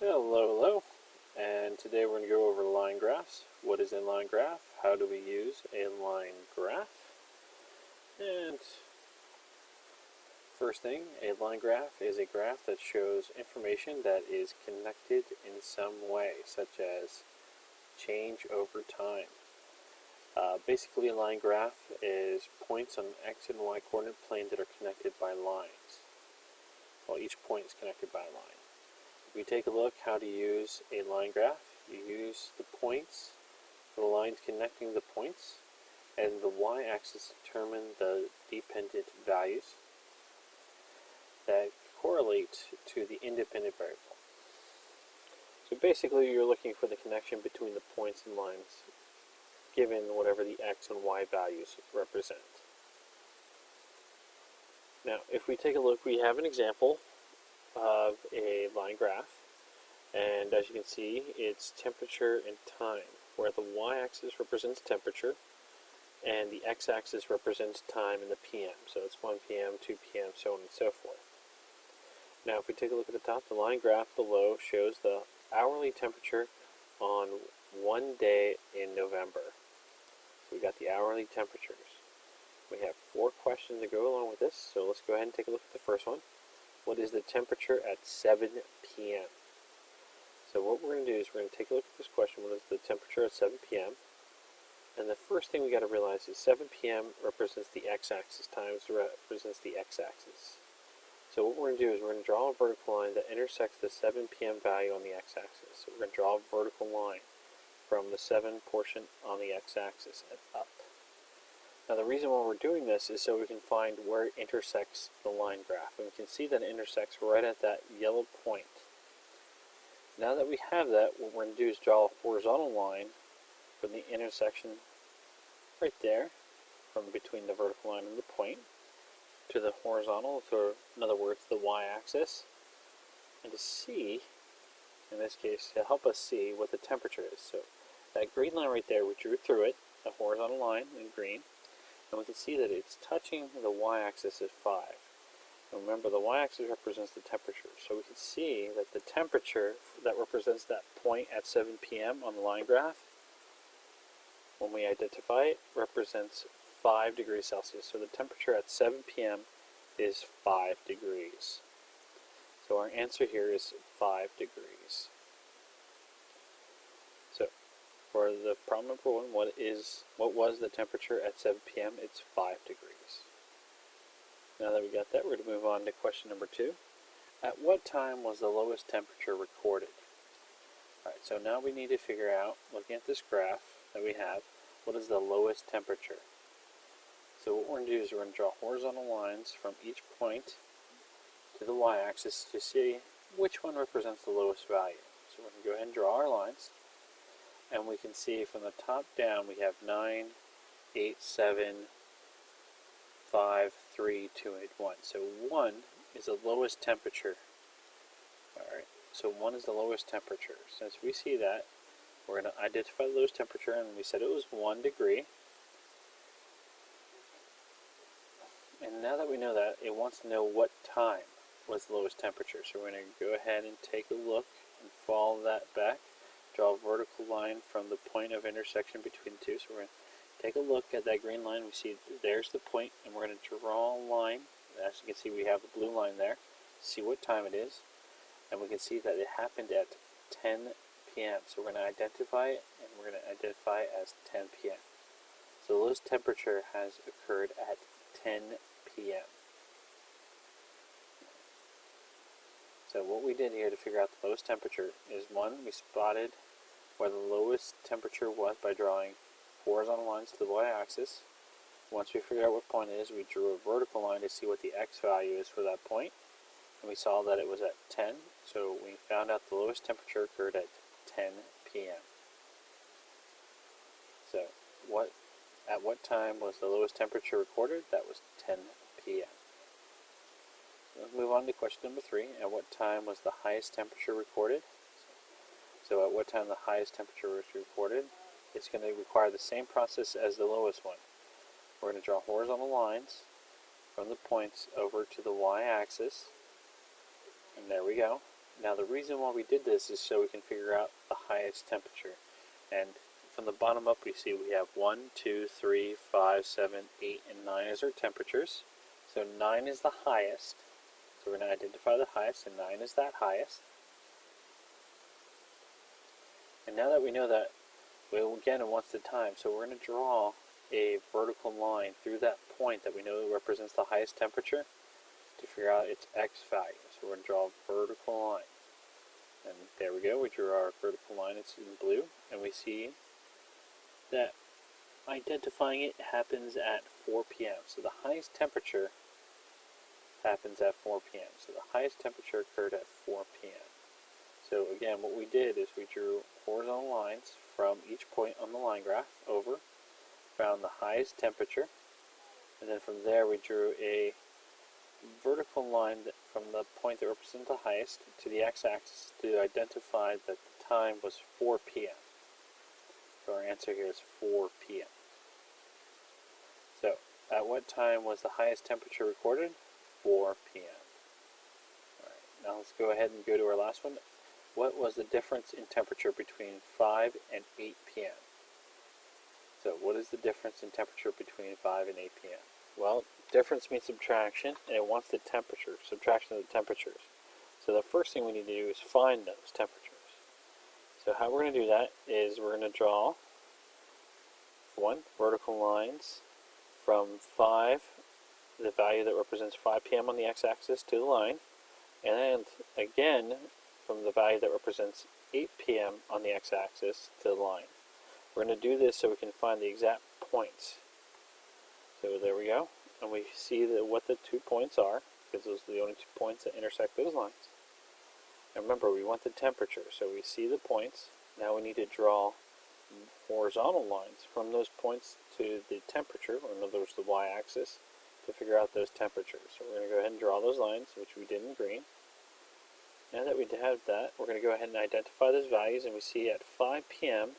Hello, hello, and today we're going to go over line graphs. What is a line graph? How do we use a line graph? And first thing, a line graph is a graph that shows information that is connected in some way, such as change over time. Basically, a line graph is points on the x and y coordinate plane that are connected by lines. Well, each point is connected by a line. If we take a look how to use a line graph, you use the points, the lines connecting the points, and the y-axis determine the dependent values that correlate to the independent variable. So basically you're looking for the connection between the points and lines given whatever the x and y values represent. Now if we take a look, we have an example of a line graph, and as you can see it's temperature and time, where the y-axis represents temperature and the x-axis represents time in the PM. So it's 1 p.m., 2 p.m., so on and so forth. Now if we take a look at the top, the line graph below shows the hourly temperature on one day in November. So we got the hourly temperatures. We have 4 questions to go along with this, so let's go ahead and take a look at the first one. What is the temperature at 7 p.m.? So what we're going to do is we're going to take a look at this question. What is the temperature at 7 p.m.? And the first thing we got to realize is 7 p.m. represents the x-axis, times represents the x-axis. So what we're going to do is we're going to draw a vertical line that intersects the 7 p.m. value on the x-axis. So we're going to draw a vertical line from the 7 portion on the x-axis and up. Now the reason why we're doing this is so we can find where it intersects the line graph. And we can see that it intersects right at that yellow point. Now that we have that, what we're going to do is draw a horizontal line from the intersection right there, from between the vertical line and the point, to the horizontal, so in other words, the y-axis, and to see, in this case, to help us see what the temperature is. So that green line right there, we drew through it, a horizontal line in green, and we can see that it's touching the y-axis at 5. And remember, the y-axis represents the temperature, so we can see that the temperature that represents that point at 7 p.m. on the line graph, when we identify it, represents 5 degrees Celsius. So the temperature at 7 p.m. is 5 degrees. So our answer here is 5 degrees. So for the problem number 1, what was the temperature at 7 p.m.? It's 5 degrees. Now that we got that, we're going to move on to question number 2. At what time was the lowest temperature recorded? Alright, so now we need to figure out, looking at this graph that we have, what is the lowest temperature? So what we're going to do is we're going to draw horizontal lines from each point to the y-axis to see which one represents the lowest value. So we're going to go ahead and draw our lines, and we can see from the top down we have 9, 8, 7, 5, 3, 2, 8, 1. So 1 is the lowest temperature. Alright, so 1 is the lowest temperature. Since we see that, we're going to identify the lowest temperature, and we said it was 1 degree. And now that we know that, it wants to know what time was the lowest temperature. So we're going to go ahead and take a look and follow that back. Draw a vertical line from the point of intersection between the two. So we're going to take a look at that green line. We see there's the point, and we're going to draw a line. As you can see, we have the blue line there. See what time it is. And we can see that it happened at 10 p.m. So we're going to identify it, and we're going to identify it as 10 p.m. So the lowest temperature has occurred at 10 p.m. So what we did here to figure out the lowest temperature is, 1, we spotted where the lowest temperature was by drawing horizontal lines to the y-axis. Once we figured out what point it is, we drew a vertical line to see what the x value is for that point. And we saw that it was at 10, so we found out the lowest temperature occurred at 10 p.m. So at what time was the lowest temperature recorded? That was 10 p.m. Let's move on to question number 3. At what time was the highest temperature recorded? So at what time the highest temperature was recorded? It's going to require the same process as the lowest one. We're going to draw horizontal lines from the points over to the y-axis. And there we go. Now the reason why we did this is so we can figure out the highest temperature. And from the bottom up we see we have 1, 2, 3, 5, 7, 8, and 9 as our temperatures. So 9 is the highest. So we're going to identify the highest, and 9 is that highest. And now that we know that, well, again, it wants the time. So we're going to draw a vertical line through that point that we know represents the highest temperature to figure out its x value. So we're going to draw a vertical line. And there we go, we drew our vertical line, it's in blue, and we see that identifying it happens at 4 p.m. So the highest temperature happens at 4 p.m. So the highest temperature occurred at 4 p.m. So again, what we did is we drew horizontal lines from each point on the line graph over, found the highest temperature, and then from there we drew a vertical line from the point that represents the highest to the x-axis to identify that the time was 4 p.m. So our answer here is 4 p.m. So, at what time was the highest temperature recorded? 4 p.m. Alright, now let's go ahead and go to our last one. What was the difference in temperature between 5 and 8 p.m.? So, what is the difference in temperature between 5 and 8 p.m.? Well, difference means subtraction, and it wants the temperature, subtraction of the temperatures. So the first thing we need to do is find those temperatures. So how we're going to do that is we're going to draw vertical lines from 5, the value that represents 5 p.m. on the x-axis to the line, and again from the value that represents 8 p.m. on the x-axis to the line. We're going to do this so we can find the exact points. So there we go, and we see what the 2 points are, because those are the only 2 points that intersect those lines. And remember, we want the temperature, so we see the points. Now we need to draw horizontal lines from those points to the temperature, or in other words, the y-axis, to figure out those temperatures. So we're going to go ahead and draw those lines, which we did in green. Now that we have that, we're going to go ahead and identify those values, and we see at 5 p.m.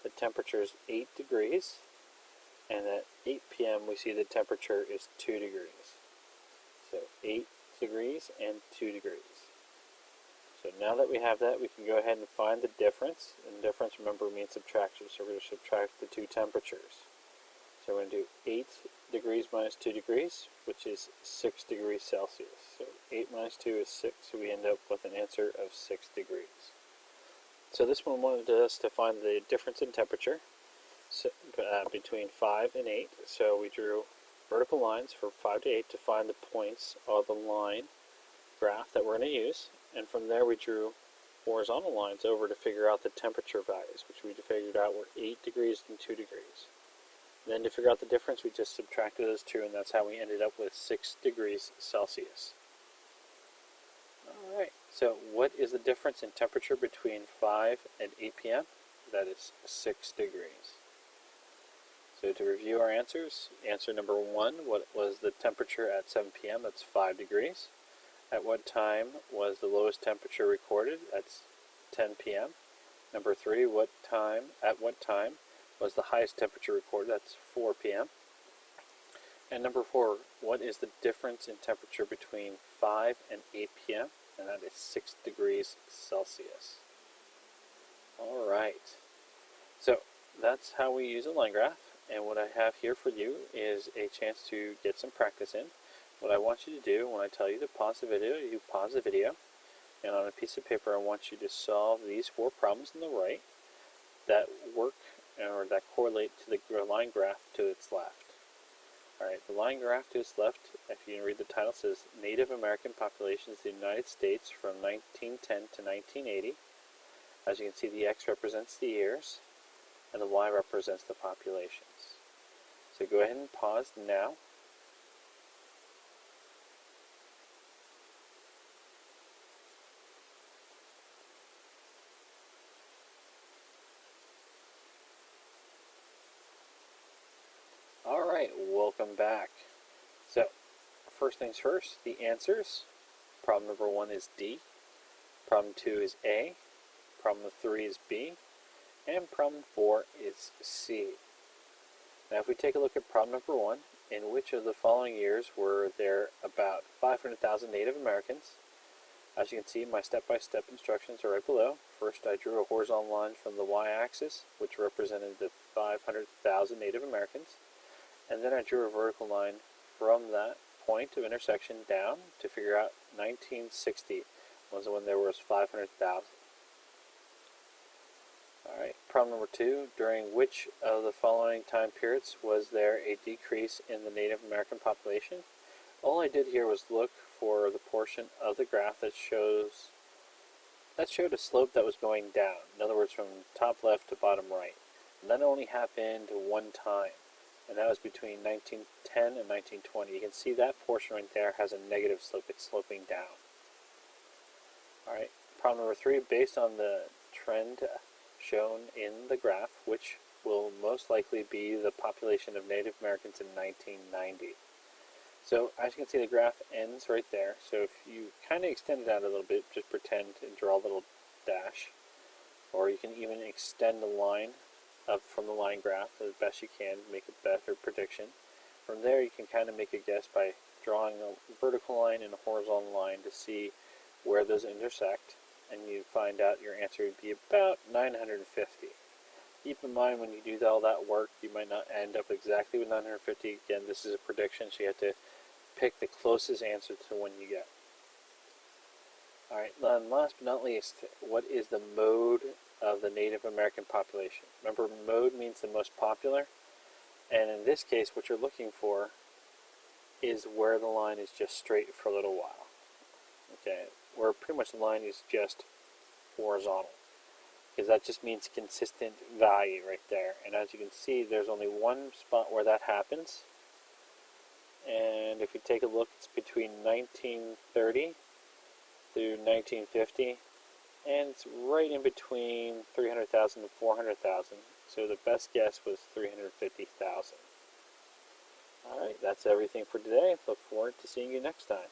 the temperature is 8 degrees, and at 8 p.m. we see the temperature is 2 degrees. So 8 degrees and 2 degrees. So now that we have that, we can go ahead and find the difference. And difference, remember, means subtraction. So we're going to subtract the 2 temperatures. So we're going to do 8 degrees minus 2 degrees, which is 6 degrees Celsius. So 8 minus 2 is 6, so we end up with an answer of 6 degrees. So this one wanted us to find the difference in temperature between 5 and 8. So we drew vertical lines from 5 to 8 to find the points of the line graph that we're going to use. And from there we drew horizontal lines over to figure out the temperature values, which we figured out were 8 degrees and 2 degrees. And then to figure out the difference, we just subtracted those 2, and that's how we ended up with 6 degrees Celsius. Alright, so what is the difference in temperature between 5 and 8 p.m.? That is 6 degrees. So to review our answers, answer number 1, what was the temperature at 7 p.m.? That's 5 degrees. At what time was the lowest temperature recorded? That's 10 p.m. Number 3, at what time was the highest temperature recorded? That's 4 p.m. And number 4, what is the difference in temperature between 5 and 8 p.m.? And that is 6 degrees Celsius. Alright, so that's how we use a line graph. And what I have here for you is a chance to get some practice in. What I want you to do, when I tell you to pause the video, you pause the video. And on a piece of paper, I want you to solve these 4 problems on the right that work or that correlate to the line graph to its left. Alright, the line graph to its left, if you can read the title, says Native American populations in the United States from 1910 to 1980. As you can see, the X represents the years, and the Y represents the populations. So go ahead and pause now. Alright, welcome back. So, first things first, the answers. Problem number 1 is D. Problem 2 is A. Problem 3 is B. And problem 4 is C. Now if we take a look at problem number 1, in which of the following years were there about 500,000 Native Americans? As you can see, my step-by-step instructions are right below. First, I drew a horizontal line from the y-axis, which represented the 500,000 Native Americans, and then I drew a vertical line from that point of intersection down to figure out 1960 was when there was 500,000. Alright, problem number 2, during which of the following time periods was there a decrease in the Native American population? All I did here was look for the portion of the graph that showed a slope that was going down. In other words, from top left to bottom right. And that only happened one time, and that was between 1910 and 1920. You can see that portion right there has a negative slope. It's sloping down. Alright, problem number 3, based on the trend shown in the graph, which will most likely be the population of Native Americans in 1990. So as you can see, the graph ends right there. So if you kind of extend it out a little bit, just pretend and draw a little dash, or you can even extend the line up from the line graph as best you can, make a better prediction. From there, you can kind of make a guess by drawing a vertical line and a horizontal line to see where those intersect, and you find out your answer would be about 950. Keep in mind, when you do all that work, you might not end up exactly with 950. Again, this is a prediction, so you have to pick the closest answer to one you get. Alright, and last but not least, what is the mode of the Native American population? Remember, mode means the most popular, and in this case, what you're looking for is where the line is just straight for a little while. Okay, where pretty much the line is just horizontal, because that just means consistent value right there. And as you can see, there's only one spot where that happens, and if you take a look, it's between 1930 through 1950, and it's right in between 300,000 and 400,000. So the best guess was 350,000. Alright, that's everything for today. Look forward to seeing you next time.